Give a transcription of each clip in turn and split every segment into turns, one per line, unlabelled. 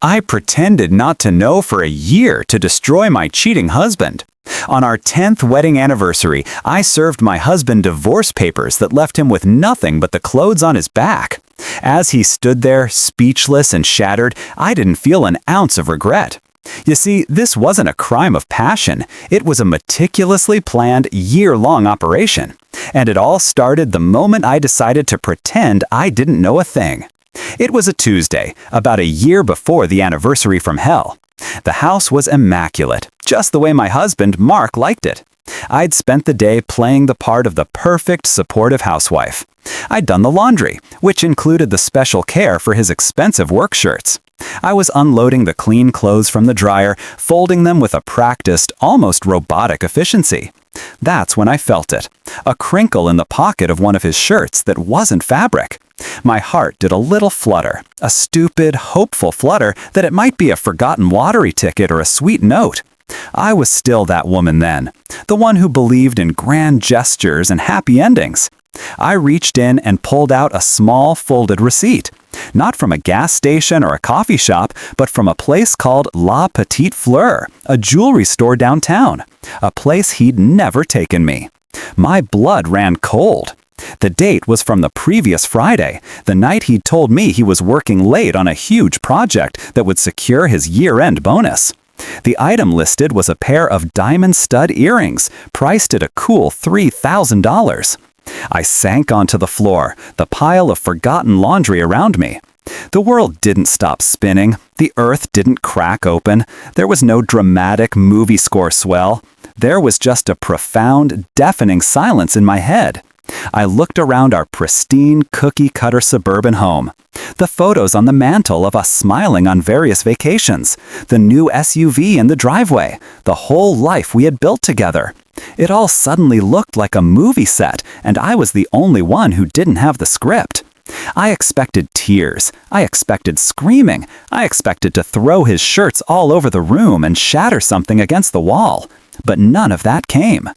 I pretended not to know for a year to destroy my cheating husband. On our 10th wedding anniversary, I served my husband divorce papers that left him with nothing but the clothes on his back. As he stood there, speechless and shattered, I didn't feel an ounce of regret. You see, this wasn't a crime of passion. It was a meticulously planned, year-long operation. And it all started the moment I decided to pretend I didn't know a thing. It was a Tuesday, about a year before the anniversary from hell. The house was immaculate, just the way my husband, Mark, liked it. I'd spent the day playing the part of the perfect, supportive housewife. I'd done the laundry, which included the special care for his expensive work shirts. I was unloading the clean clothes from the dryer, folding them with a practiced, almost robotic efficiency. That's when I felt it, a crinkle in the pocket of one of his shirts that wasn't fabric. My heart did a little flutter, a stupid, hopeful flutter that it might be a forgotten lottery ticket or a sweet note. I was still that woman then, the one who believed in grand gestures and happy endings. I reached in and pulled out a small folded receipt, not from a gas station or a coffee shop, but from a place called La Petite Fleur, a jewelry store downtown, a place he'd never taken me. My blood ran cold. The date was from the previous Friday, the night he'd told me he was working late on a huge project that would secure his year-end bonus. The item listed was a pair of diamond stud earrings, priced at a cool $3,000. I sank onto the floor, the pile of forgotten laundry around me. The world didn't stop spinning. The earth didn't crack open. There was no dramatic movie score swell. There was just a profound, deafening silence in my head. I looked around our pristine, cookie-cutter suburban home. The photos on the mantle of us smiling on various vacations, the new SUV in the driveway, the whole life we had built together. It all suddenly looked like a movie set, and I was the only one who didn't have the script. I expected tears. I expected screaming. I expected to throw his shirts all over the room and shatter something against the wall. But none of that came.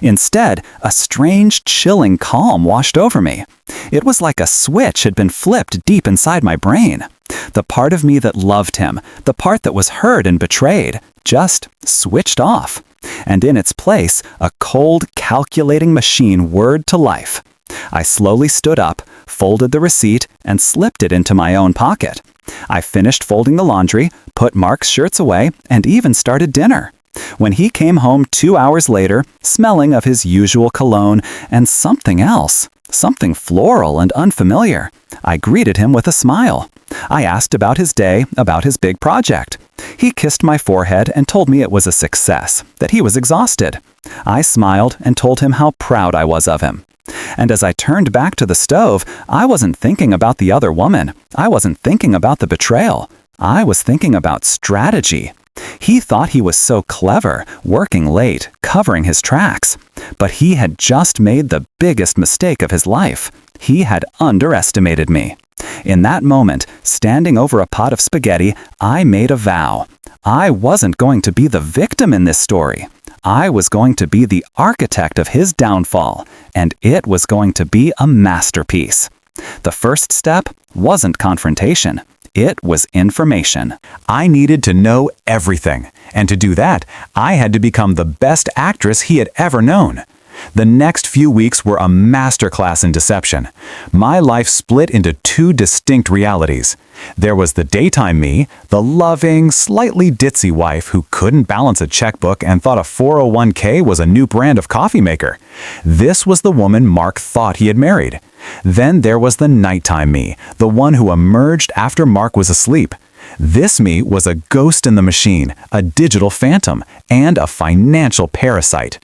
Instead, a strange, chilling calm washed over me. It was like a switch had been flipped deep inside my brain. The part of me that loved him, the part that was hurt and betrayed, just switched off. And in its place, a cold, calculating machine whirred to life. I slowly stood up, folded the receipt, and slipped it into my own pocket. I finished folding the laundry, put Mark's shirts away, and even started dinner. When he came home 2 hours later, smelling of his usual cologne and something else, something floral and unfamiliar, I greeted him with a smile. I asked about his day, about his big project. He kissed my forehead and told me it was a success, that he was exhausted. I smiled and told him how proud I was of him. And as I turned back to the stove, I wasn't thinking about the other woman. I wasn't thinking about the betrayal. I was thinking about strategy. He thought he was so clever, working late, covering his tracks. But he had just made the biggest mistake of his life. He had underestimated me. In that moment, standing over a pot of spaghetti, I made a vow. I wasn't going to be the victim in this story. I was going to be the architect of his downfall, and it was going to be a masterpiece. The first step wasn't confrontation. It was information. I needed to know everything, and to do that, I had to become the best actress he had ever known. The next few weeks were a masterclass in deception. My life split into two distinct realities. There was the daytime me, the loving, slightly ditzy wife who couldn't balance a checkbook and thought a 401k was a new brand of coffee maker. This was the woman Mark thought he had married. Then there was the nighttime me, the one who emerged after Mark was asleep. This me was a ghost in the machine, a digital phantom, and a financial parasite.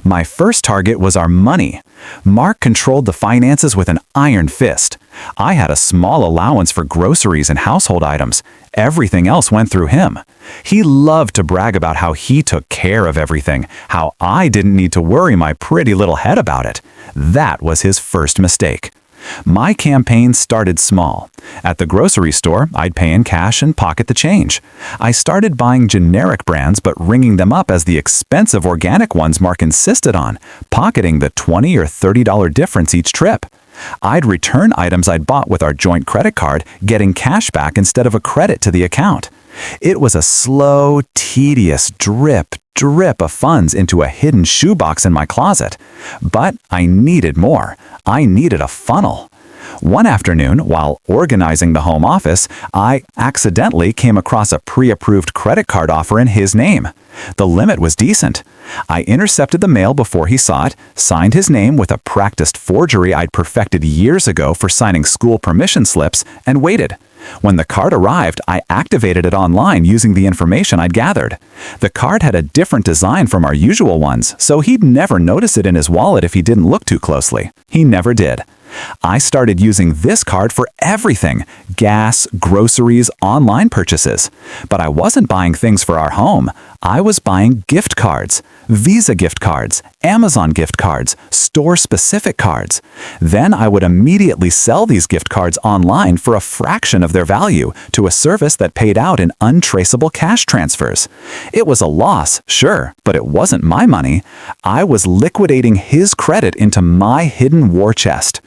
My first target was our money. Mark controlled the finances with an iron fist. I had a small allowance for groceries and household items. Everything else went through him. He loved to brag about how he took care of everything, how I didn't need to worry my pretty little head about it. That was his first mistake. My campaign started small. At the grocery store, I'd pay in cash and pocket the change. I started buying generic brands but ringing them up as the expensive organic ones Mark insisted on, pocketing the $20 or $30 difference each trip. I'd return items I'd bought with our joint credit card, getting cash back instead of a credit to the account. It was a slow, tedious drip of funds into a hidden shoebox in my closet. But I needed more. I needed a funnel. One afternoon, while organizing the home office, I accidentally came across a pre-approved credit card offer in his name. The limit was decent. I intercepted the mail before he saw it, signed his name with a practiced forgery I'd perfected years ago for signing school permission slips, and waited. When the card arrived, I activated it online using the information I'd gathered. The card had a different design from our usual ones, so he'd never notice it in his wallet if he didn't look too closely. He never did. I started using this card for everything: gas, groceries, online purchases. But I wasn't buying things for our home. I was buying gift cards, Visa gift cards, Amazon gift cards, store-specific cards. Then I would immediately sell these gift cards online for a fraction of their value to a service that paid out in untraceable cash transfers. It was a loss, sure, but it wasn't my money. I was liquidating his credit into my hidden war chest.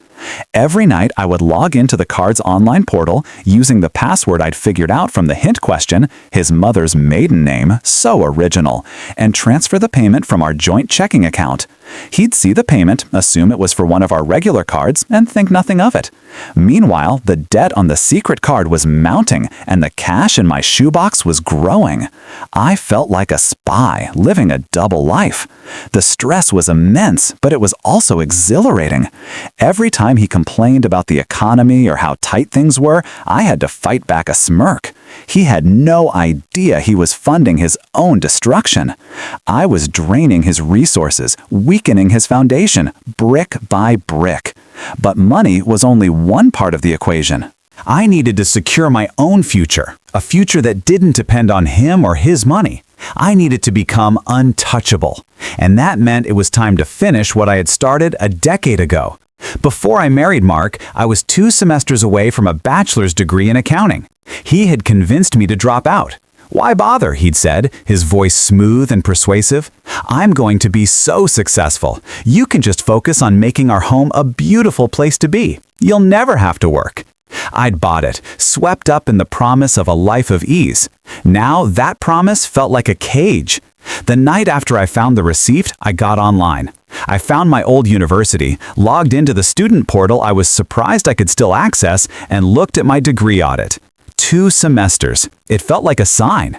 Every night, I would log into the card's online portal using the password I'd figured out from the hint question, his mother's maiden name, so original, and transfer the payment from our joint checking account. He'd see the payment, assume it was for one of our regular cards, and think nothing of it. Meanwhile, the debt on the secret card was mounting, and the cash in my shoebox was growing. I felt like a spy, living a double life. The stress was immense, but it was also exhilarating. Every time he complained about the economy or how tight things were, I had to fight back a smirk. He had no idea he was funding his own destruction. I was draining his resources, weakening his foundation, brick by brick. But money was only one part of the equation. I needed to secure my own future, a future that didn't depend on him or his money. I needed to become untouchable. And that meant it was time to finish what I had started a decade ago. Before I married Mark, I was 2 semesters away from a bachelor's degree in accounting. He had convinced me to drop out. "Why bother?" he'd said, his voice smooth and persuasive. "I'm going to be so successful. You can just focus on making our home a beautiful place to be. You'll never have to work." I'd bought it, swept up in the promise of a life of ease. Now that promise felt like a cage. The night after I found the receipt, I got online. I found my old university, logged into the student portal I was surprised I could still access, and looked at my degree audit. 2 semesters. It felt like a sign.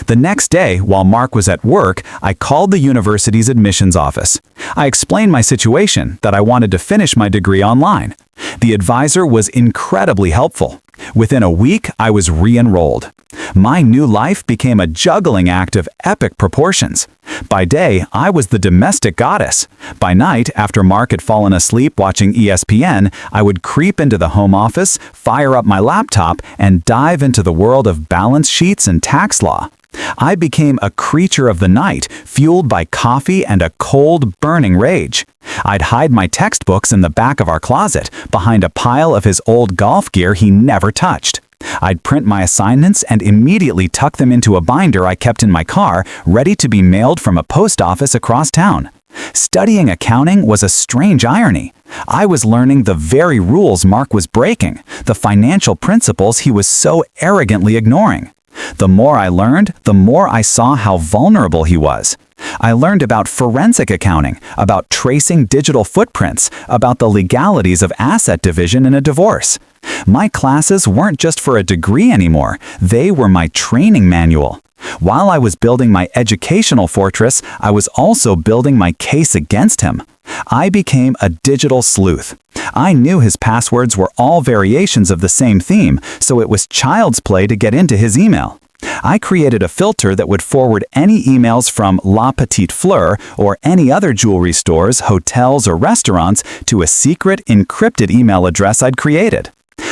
The next day, while Mark was at work, I called the university's admissions office. I explained my situation, that I wanted to finish my degree online. The advisor was incredibly helpful. Within a week, I was re-enrolled. My new life became a juggling act of epic proportions. By day, I was the domestic goddess. By night, after Mark had fallen asleep watching ESPN, I would creep into the home office, fire up my laptop, and dive into the world of balance sheets and tax law. I became a creature of the night, fueled by coffee and a cold, burning rage. I'd hide my textbooks in the back of our closet, behind a pile of his old golf gear he never touched. I'd print my assignments and immediately tuck them into a binder I kept in my car, ready to be mailed from a post office across town. Studying accounting was a strange irony. I was learning the very rules Mark was breaking, the financial principles he was so arrogantly ignoring. The more I learned, the more I saw how vulnerable he was. I learned about forensic accounting, about tracing digital footprints, about the legalities of asset division in a divorce. My classes weren't just for a degree anymore, they were my training manual. While I was building my educational fortress, I was also building my case against him. I became a digital sleuth. I knew his passwords were all variations of the same theme, so it was child's play to get into his email. I created a filter that would forward any emails from La Petite Fleur or any other jewelry stores, hotels, or restaurants to a secret, encrypted email address I'd created.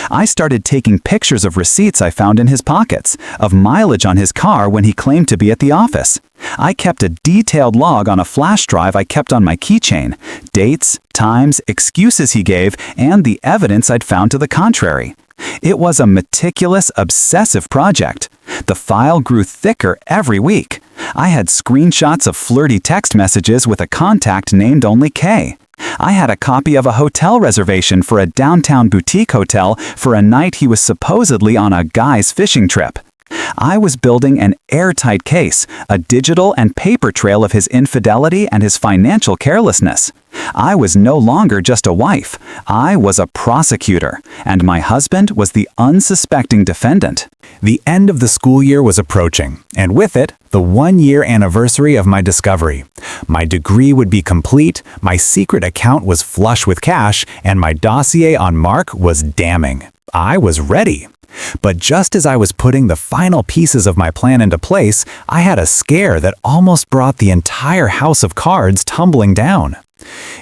I started taking pictures of receipts I found in his pockets, of mileage on his car when he claimed to be at the office. I kept a detailed log on a flash drive I kept on my keychain, dates, times, excuses he gave, and the evidence I'd found to the contrary. It was a meticulous, obsessive project. The file grew thicker every week. I had screenshots of flirty text messages with a contact named only K. I had a copy of a hotel reservation for a downtown boutique hotel for a night he was supposedly on a guy's fishing trip. I was building an airtight case, a digital and paper trail of his infidelity and his financial carelessness. I was no longer just a wife. I was a prosecutor, and my husband was the unsuspecting defendant. The end of the school year was approaching, and with it, the 1-year anniversary of my discovery. My degree would be complete, my secret account was flush with cash, and my dossier on Mark was damning. I was ready. But just as I was putting the final pieces of my plan into place, I had a scare that almost brought the entire house of cards tumbling down.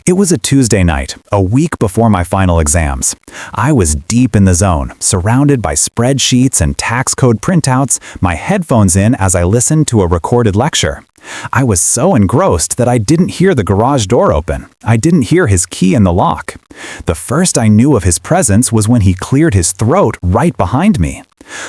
It was a Tuesday night, a week before my final exams. I was deep in the zone, surrounded by spreadsheets and tax code printouts, my headphones in as I listened to a recorded lecture. I was so engrossed that I didn't hear the garage door open. I didn't hear his key in the lock. The first I knew of his presence was when he cleared his throat right behind me.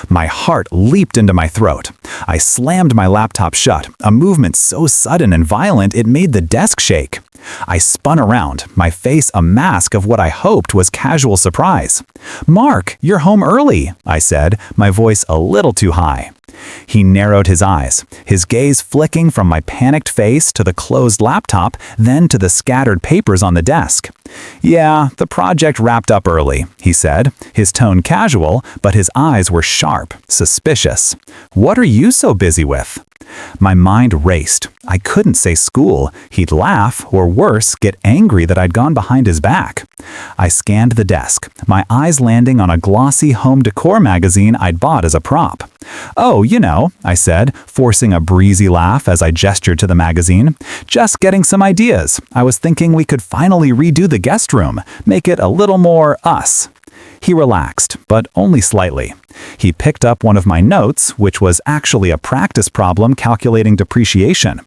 My heart leaped into my throat. I slammed my laptop shut, a movement so sudden and violent it made the desk shake. I spun around, my face a mask of what I hoped was casual surprise. "Mark, you're home early," I said, my voice a little too high. He narrowed his eyes, his gaze flicking from my panicked face to the closed laptop, then to the scattered papers on the desk. "Yeah, the project wrapped up early," he said, his tone casual, but his eyes were sharp, suspicious. "What are you so busy with?" My mind raced. I couldn't say school. He'd laugh, or worse, get angry that I'd gone behind his back. I scanned the desk, my eyes landing on a glossy home decor magazine I'd bought as a prop. "Oh, you know," I said, forcing a breezy laugh as I gestured to the magazine. "Just getting some ideas. I was thinking we could finally redo the guest room, make it a little more us." He relaxed, but only slightly. He picked up one of my notes, which was actually a practice problem calculating depreciation.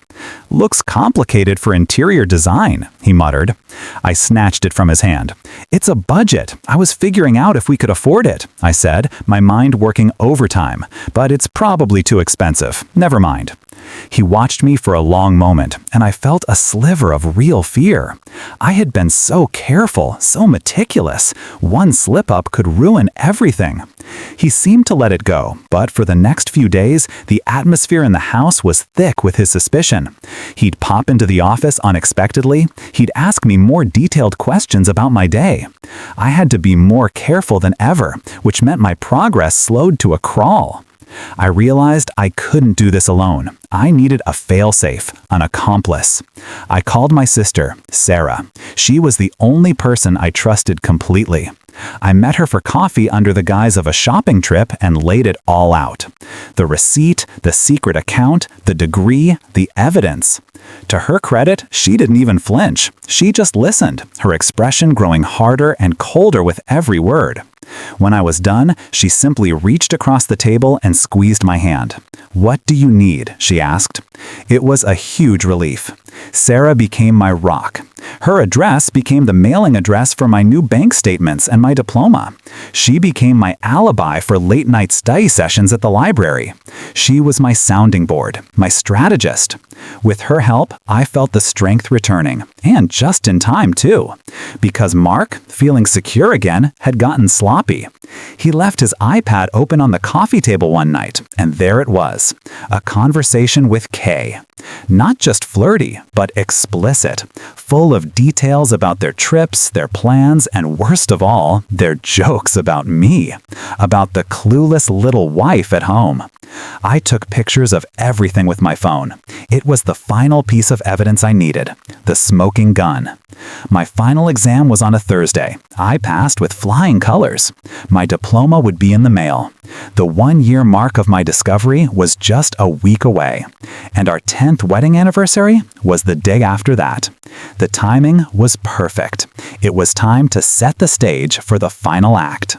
"Looks complicated for interior design," he muttered. I snatched it from his hand. "It's a budget. I was figuring out if we could afford it," I said, my mind working overtime. "But it's probably too expensive. Never mind." He watched me for a long moment, and I felt a sliver of real fear. I had been so careful, so meticulous. One slip-up could ruin everything. He seemed to let it go, but for the next few days, the atmosphere in the house was thick with his suspicion. He'd pop into the office unexpectedly. He'd ask me more detailed questions about my day. I had to be more careful than ever, which meant my progress slowed to a crawl. I realized I couldn't do this alone. I needed a failsafe, an accomplice. I called my sister, Sarah. She was the only person I trusted completely. I met her for coffee under the guise of a shopping trip and laid it all out. The receipt, the secret account, the degree, the evidence. To her credit, she didn't even flinch. She just listened, her expression growing harder and colder with every word. When I was done, she simply reached across the table and squeezed my hand. "What do you need?" she asked. It was a huge relief. Sarah became my rock. Her address became the mailing address for my new bank statements and my diploma. She became my alibi for late-night study sessions at the library. She was my sounding board, my strategist. With her help, I felt the strength returning, and just in time, too. Because Mark, feeling secure again, had gotten sloppy. He left his iPad open on the coffee table one night, and there it was. A conversation with Kay. Not just flirty, but explicit, full of details about their trips, their plans, and worst of all, their jokes about me, about the clueless little wife at home. I took pictures of everything with my phone. It was the final piece of evidence I needed, the smoking gun. My final exam was on a Thursday. I passed with flying colors. My diploma would be in the mail. The 1-year mark of my discovery was just a week away, and our 10th wedding anniversary was the day after that. The timing was perfect. It was time to set the stage for the final act.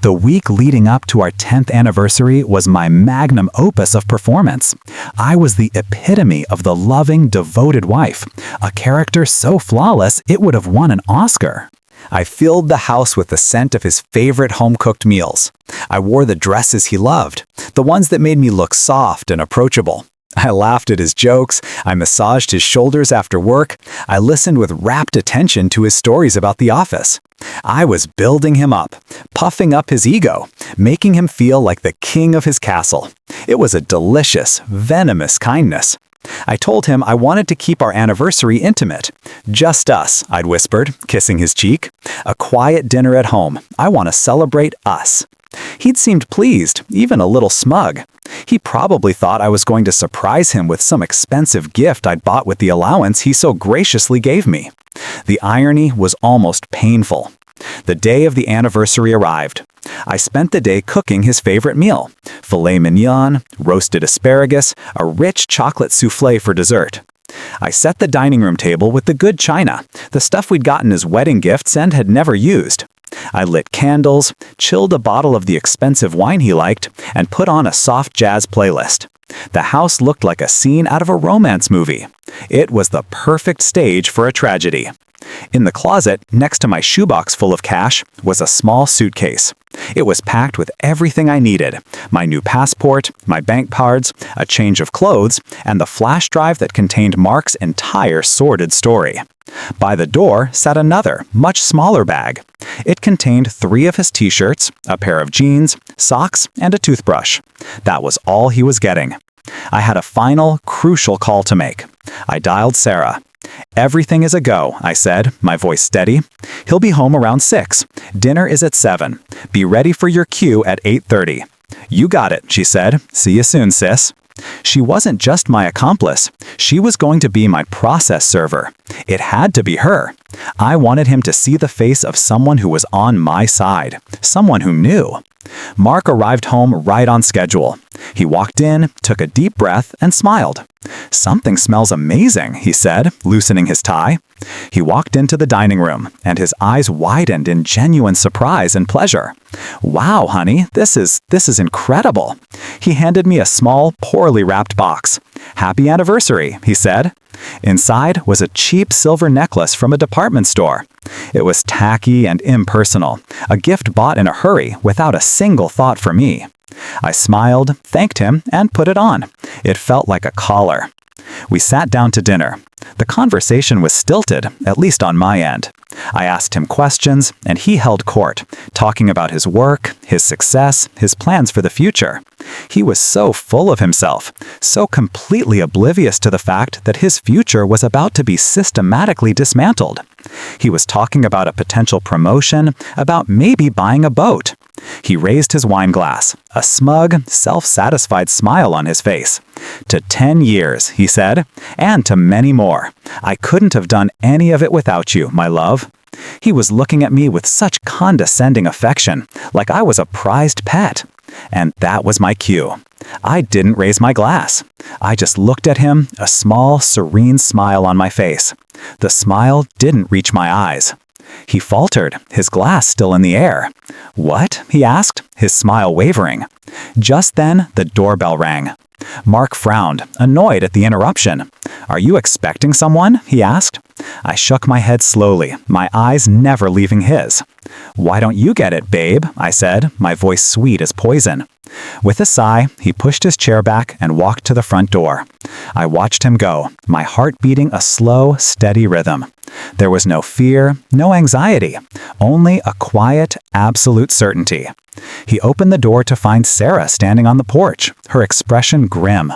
The week leading up to our 10th anniversary was my magnum opus of performance. I was the epitome of the loving, devoted wife, a character so flawless it would have won an Oscar. I filled the house with the scent of his favorite home-cooked meals. I wore the dresses he loved, the ones that made me look soft and approachable. I laughed at his jokes, I massaged his shoulders after work, I listened with rapt attention to his stories about the office. I was building him up, puffing up his ego, making him feel like the king of his castle. It was a delicious, venomous kindness. I told him I wanted to keep our anniversary intimate. Just us, I'd whispered, kissing his cheek. A quiet dinner at home. I want to celebrate us. He'd seemed pleased, even a little smug. He probably thought I was going to surprise him with some expensive gift I'd bought with the allowance he so graciously gave me. The irony was almost painful. The day of the anniversary arrived. I spent the day cooking his favorite meal: filet mignon, roasted asparagus, a rich chocolate soufflé for dessert. I set the dining room table with the good china, the stuff we'd gotten as wedding gifts and had never used. I lit candles, chilled a bottle of the expensive wine he liked, and put on a soft jazz playlist. The house looked like a scene out of a romance movie. It was the perfect stage for a tragedy. In the closet, next to my shoebox full of cash, was a small suitcase. It was packed with everything I needed: my new passport, my bank cards, a change of clothes, and the flash drive that contained Mark's entire sordid story. By the door sat another, much smaller bag. It contained 3 of his t-shirts, a pair of jeans, socks, and a toothbrush. That was all he was getting. I had a final, crucial call to make. I dialed Sarah. "Everything is a go," I said, my voice steady. "He'll be home around 6. Dinner is at 7. Be ready for your cue at 8:30. "You got it," she said. "See you soon, sis." She wasn't just my accomplice. She was going to be my process server. It had to be her. I wanted him to see the face of someone who was on my side, someone who knew. Mark arrived home right on schedule. He walked in, took a deep breath, and smiled. "Something smells amazing," he said, loosening his tie. He walked into the dining room, and his eyes widened in genuine surprise and pleasure. "Wow, honey, this is incredible." He handed me a small, poorly wrapped box. "Happy anniversary," he said. Inside was a cheap silver necklace from a department store. It was tacky and impersonal, a gift bought in a hurry without a single thought for me. I smiled, thanked him, and put it on. It felt like a collar. We sat down to dinner. The conversation was stilted, at least on my end. I asked him questions, and he held court, talking about his work, his success, his plans for the future. He was so full of himself, so completely oblivious to the fact that his future was about to be systematically dismantled. He was talking about a potential promotion, about maybe buying a boat. He raised his wine glass, a smug, self-satisfied smile on his face. "To 10 years," he said, "and to many more. I couldn't have done any of it without you, my love." He was looking at me with such condescending affection, like I was a prized pet. And that was my cue. I didn't raise my glass. I just looked at him, a small, serene smile on my face. The smile didn't reach my eyes. He faltered, his glass still in the air. "What?" he asked, his smile wavering. Just then, the doorbell rang. Mark frowned, annoyed at the interruption. "Are you expecting someone?" he asked. I shook my head slowly, my eyes never leaving his. "Why don't you get it, babe?" I said, my voice sweet as poison. With a sigh, he pushed his chair back and walked to the front door. I watched him go, my heart beating a slow, steady rhythm. There was no fear, no anxiety, only a quiet, absolute certainty. He opened the door to find Sarah standing on the porch, her expression grim.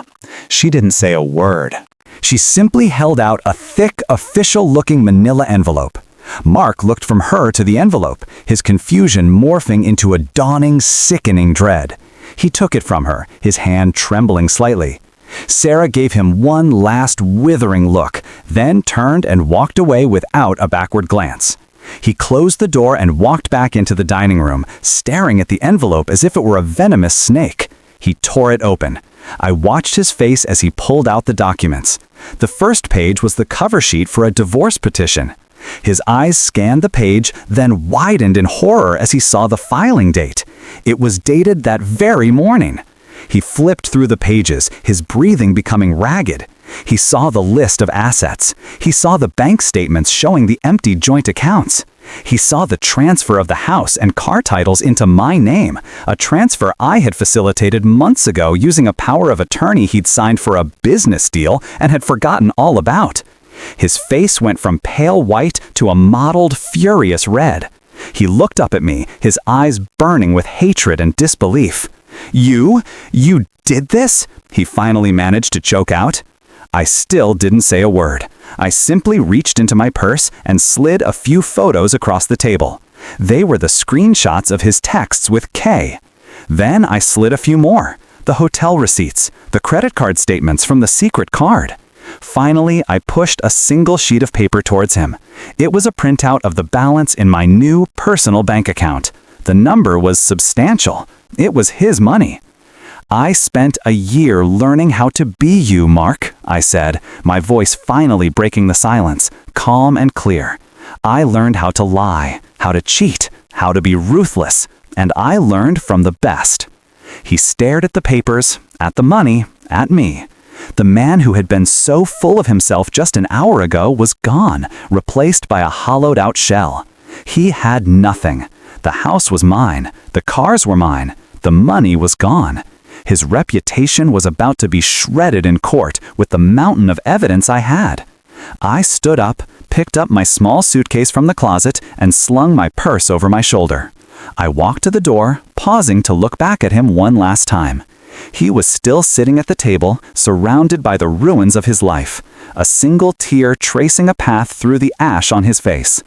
She didn't say a word. She simply held out a thick, official-looking manila envelope. Mark looked from her to the envelope, his confusion morphing into a dawning, sickening dread. He took it from her, his hand trembling slightly. Sarah gave him one last withering look, then turned and walked away without a backward glance. He closed the door and walked back into the dining room, staring at the envelope as if it were a venomous snake. He tore it open. I watched his face as he pulled out the documents. The first page was the cover sheet for a divorce petition. His eyes scanned the page, then widened in horror as he saw the filing date. It was dated that very morning. He flipped through the pages, his breathing becoming ragged. He saw the list of assets. He saw the bank statements showing the empty joint accounts. He saw the transfer of the house and car titles into my name, a transfer I had facilitated months ago using a power of attorney he'd signed for a business deal and had forgotten all about. His face went from pale white to a mottled, furious red. He looked up at me, his eyes burning with hatred and disbelief. You did this?" he finally managed to choke out. I still didn't say a word. I simply reached into my purse and slid a few photos across the table. They were the screenshots of his texts with K. Then I slid a few more. The hotel receipts, the credit card statements from the secret card. Finally, I pushed a single sheet of paper towards him. It was a printout of the balance in my new personal bank account. The number was substantial. It was his money. "I spent a year learning how to be you, Mark," I said, my voice finally breaking the silence, calm and clear. "I learned how to lie, how to cheat, how to be ruthless, and I learned from the best." He stared at the papers, at the money, at me. The man who had been so full of himself just an hour ago was gone, replaced by a hollowed-out shell. He had nothing. The house was mine. The cars were mine. The money was gone. His reputation was about to be shredded in court with the mountain of evidence I had. I stood up, picked up my small suitcase from the closet, and slung my purse over my shoulder. I walked to the door, pausing to look back at him one last time. He was still sitting at the table, surrounded by the ruins of his life, a single tear tracing a path through the ash on his face.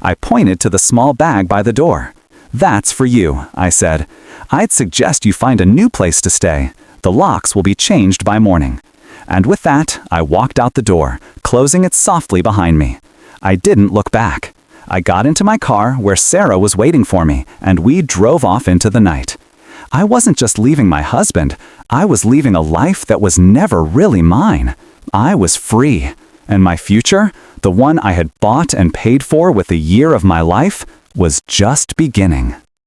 I pointed to the small bag by the door. "That's for you," I said. "I'd suggest you find a new place to stay. The locks will be changed by morning." And with that, I walked out the door, closing it softly behind me. I didn't look back. I got into my car where Sarah was waiting for me, and we drove off into the night. I wasn't just leaving my husband, I was leaving a life that was never really mine. I was free. And my future, the one I had bought and paid for with a year of my life, was just beginning.